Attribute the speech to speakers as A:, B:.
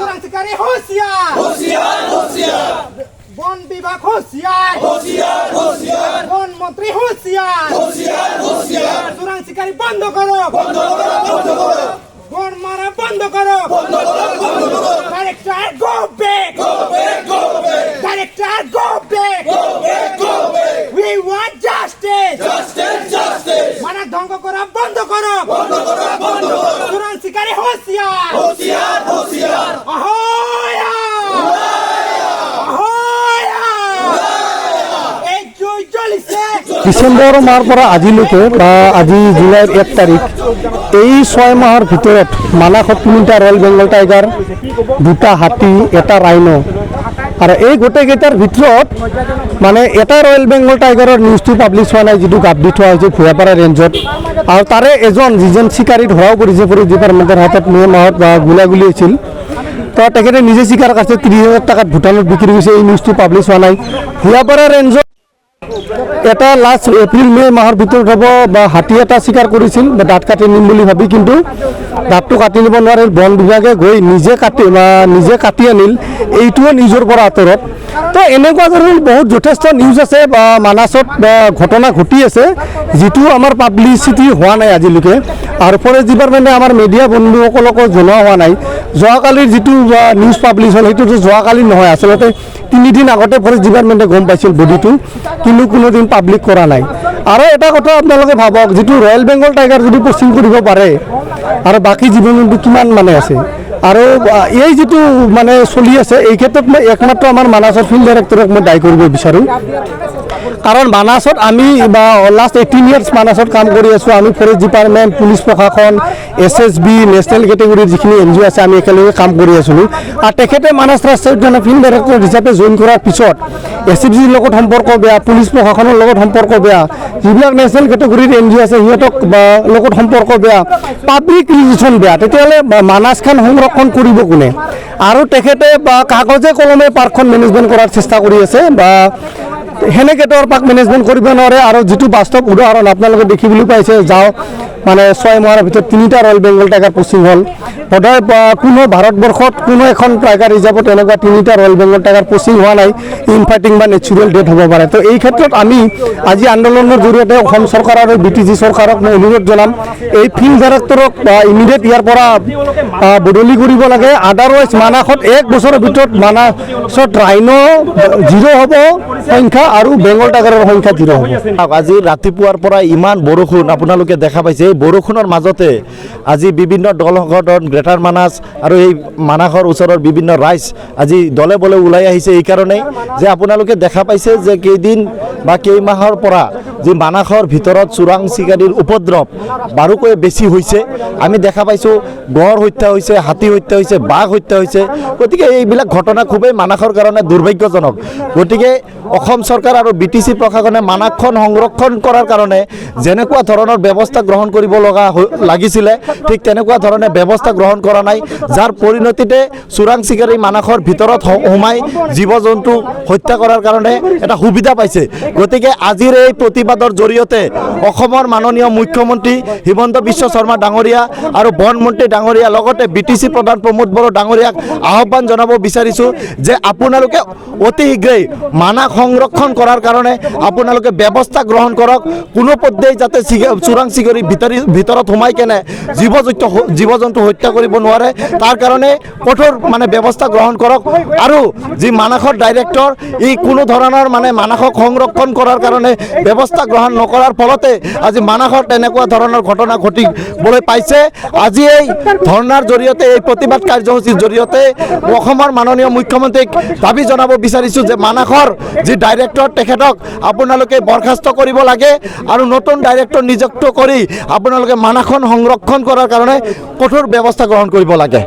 A: চোৰাংচিকাৰী হুঁচিয়াৰ বন বিভাগ হুঁচিয়াৰ বন মন্ত্ৰী হুঁচিয়াৰ চোৰাংচিকাৰী বন্ধ কৰক বন মাৰা বন্ধ কৰক director go back director go back we want justice মানক ধ্বংস কৰা বন্ধ কৰক চোৰাংচিকাৰী হুঁচিয়াৰ ahoy
B: ডিসেম্বৰ মাহৰ পৰা আজিলৈকে বা আজি জুলাইৰ 1 তাৰিখ এই 6 মাহৰ ভিতৰত মানাসত 3টা ৰয়েল বেংগল টাইগাৰ 2টা হাতী 1টা ৰাইনো আৰু এই গোটেইকেইটাৰ ভিতৰত মানে এটা ৰয়েল বেংগল টাইগাৰৰ নিউজটো পাব্লিছ হোৱা নাই যিটো গাপ দি থোৱা হৈছে ভুয়াপাৰা ৰেঞ্জত আৰু তাৰে যিজন চিকাৰী ধৰাও পৰিছে পুলিচ ডিপাৰ্টমেণ্টৰ হাতত মে মাহত গুলাগুলি হৈছিল তো তেখেতে নিজে চিকাৰ কৰিছে 30,000 টকাত ভূটানত বিক্ৰী কৰিছে এই নিউজটো পাব্লিছ হোৱা নাই ভুয়াপাৰা ৰেঞ্জত এটা লাষ্ট এপ্ৰিল মে মাহৰ ভিতৰত হ'ব বা হাতী এটা চিকাৰ কৰিছিল বা দাঁত কাটি নিম বুলি ভাবি কিন্তু দাঁতটো কাটি নিব নোৱাৰিল বন বিভাগে গৈ নিজে কাটি আনিল এইটোও নিজৰ পৰা আঁতৰত তো এনেকুৱা ধৰণৰ বহুত যথেষ্ট নিউজ আছে বা মানাসত ঘটনা ঘটি আছে যিটো আমাৰ পাব্লিচিটি হোৱা নাই আজিলৈকে আৰু ফৰেষ্ট ডিপাৰ্টমেণ্টে আমাৰ মিডিয়া বন্ধুসকলকো জনোৱা হোৱা নাই যোৱাকালিৰ যিটো নিউজ পাব্লিছ হ'ল সেইটোতো যোৱাকালি নহয় আচলতে 3 দিন আগতে ফৰেষ্ট ডিপাৰ্টমেণ্টে গম পাইছিল বডিটো কিন্তু কোনোদিন পাব্লিক কৰা নাই আৰু এটা কথা আপোনালোকে ভাবক যিটো ৰয়েল বেংগল টাইগাৰ যদি পশ্চিম কৰিব পাৰে আৰু বাকী জীৱ জন্তু কিমান মানে আছে আৰু এই যিটো মানে চলি আছে এই ক্ষেত্ৰত মই একমাত্ৰ আমাৰ মানাসৰ ফিল্ড ডাইৰেক্টৰক মই দায়ী কৰিব বিচাৰোঁ কাৰণ মানাসত আমি বা লাষ্ট 18 ইয়াৰ্ছ মানাসত কাম কৰি আছোঁ আমি ফৰেষ্ট ডিপাৰ্টমেণ্ট পুলিচ প্ৰশাসন SSB নেশ্যনেল কেটেগৰীৰ যিখিনি NGO আছে আমি একেলগে কাম কৰি আছিলোঁ আৰু তেখেতে মানাস ৰাষ্ট্ৰীয় উদ্যানৰ ফিল্ড ডাইৰেক্টৰ হিচাপে জইন কৰাৰ পিছত SFGৰ লগত সম্পৰ্ক বেয়া পুলিচ প্ৰশাসনৰ লগত সম্পৰ্ক বেয়া যিবিলাক নেশ্যনেল কেটেগৰীৰ NGO আছে সিহঁতক লগত সম্পৰ্ক বেয়া পাব্লিক ৰিলেশ্যন বেয়া তেতিয়াহ'লে মানাসখন সংৰক্ষণ কৰিব কোনে আৰু তেখেতে কাগজে কলমে পাৰ্কখন মেনেজমেণ্ট কৰাৰ চেষ্টা কৰি আছে বা সেনেকেতো পাৰ্ক মেনেজমেণ্ট কৰিব নোৱাৰে আৰু যিটো বাস্তৱ উদাহৰণ আপোনালোকে দেখিবলৈ পাইছে যাওঁ মানে 6 মাহৰ ভিতৰত 3টা ৰয়েল বেংগল টাইগাৰ পশ্চিম হ'ল সদায় কোনো ভাৰতবৰ্ষত কোনো এখন টাইগাৰ ৰিজাৰ্ভত এনেকুৱা 3টা ৰয়েল বেংগল টাইগাৰ পশ্চিম হোৱা নাই ইনফাইটিং বা নেচাৰেল ডেথ হ'ব পাৰে তো এই ক্ষেত্ৰত আমি আজি আন্দোলনৰ জৰিয়তে অসম চৰকাৰ আৰু BTG চৰকাৰক মই অনুৰোধ জনাম এই ফিল্ড ডাইৰেক্টৰক ইমিডিয়েট ইয়াৰ পৰা বদলি কৰিব লাগে আদাৰৱাইজ মানাসত 1 বছৰৰ ভিতৰত মানাসত ৰাইনো 0 হ'ব সংখ্যা আৰু বেংগল টাইগাৰৰ সংখ্যা 0 হ'ব
C: আজি ৰাতিপুৱাৰ পৰা ইমান বৰষুণ আপোনালোকে দেখা পাইছে বৰষুণৰ মাজতে আজি বিভিন্ন দল সংগঠন গ্ৰেটাৰ মানাস আৰু এই মানাসৰ ওচৰৰ বিভিন্ন ৰাইজ আজি দলে বলে ওলাই আহিছে এই কাৰণেই যে আপোনালোকে দেখা পাইছে যে কেইদিন বা কেইমাহৰ পৰা যে মানাসৰ ভিতৰত চোৰাং চিকাৰীৰ উপদ্ৰৱ বাৰুকৈ বেছি হৈছে আমি দেখা পাইছোঁ গড় হত্যা হৈছে হাতী হত্যা হৈছে বাঘ হত্যা হৈছে গতিকে এইবিলাক ঘটনা খুবেই মানাসৰ কাৰণে দুৰ্ভাগ্যজনক গতিকে অসম চৰকাৰ আৰু BTC প্ৰশাসনে মানাসখন সংৰক্ষণ কৰাৰ কাৰণে যেনেকুৱা ধৰণৰ ব্যৱস্থা গ্ৰহণ কৰিব লাগিছিলে ঠিক তেনেকুৱা ধৰণে ব্যৱস্থা গ্ৰহণ কৰা নাই যাৰ পৰিণতিতে চোৰাং চিকাৰী মানাসৰ ভিতৰত সোমাই জীৱ জন্তু হত্যা কৰাৰ কাৰণে এটা সুবিধা পাইছে গতিকে আজিৰ এই প্ৰতিবাদৰ জৰিয়তে অসমৰ মাননীয় মুখ্যমন্ত্ৰী হিমন্ত বিশ্ব শৰ্মা ডাঙৰীয়া আৰু বন মন্ত্ৰী ডাঙৰীয়া লগতে BTC প্ৰধান প্ৰমোদ বড়ো ডাঙৰীয়াক আহ্বান জনাব বিচাৰিছোঁ যে আপোনালোকে অতি শীঘ্ৰেই মানাস সংৰক্ষণ কৰাৰ কাৰণে আপোনালোকে ব্যৱস্থা গ্ৰহণ কৰক কোনো পদ্ধতি যাতে চোৰাং চিকাৰী ভিতৰত সোমাই কেনে জীৱ জন্তু হত্যা কৰিব নোৱাৰে তাৰ কাৰণে কঠোৰ মানে ব্যৱস্থা গ্ৰহণ কৰক আৰু যি মানাসৰ ডাইৰেক্টৰ ই কোনো ধৰণৰ মানে মানাসক সংৰক্ষণ কৰাৰ কাৰণে ব্যৱস্থা গ্ৰহণ নকৰাৰ ফলতে আজি মানাসৰ তেনেকুৱা ধৰণৰ ঘটনা ঘটিবলৈ পাইছে আজি এই ধৰ্ণাৰ জৰিয়তে এই প্ৰতিবাদ কাৰ্যসূচীৰ জৰিয়তে অসমৰ মাননীয় মুখ্যমন্ত্ৰীক দাবী জনাব বিচাৰিছোঁ যে মানাসৰ যি ডাইৰেক্টৰ তেখেতক আপোনালোকে বৰখাস্ত কৰিব লাগে আৰু নতুন ডাইৰেক্টৰ নিযুক্ত কৰি আপোনালোকে মানাসখন সংৰক্ষণ কৰাৰ কাৰণে কঠোৰ ব্যৱস্থা গ্ৰহণ কৰিব লাগে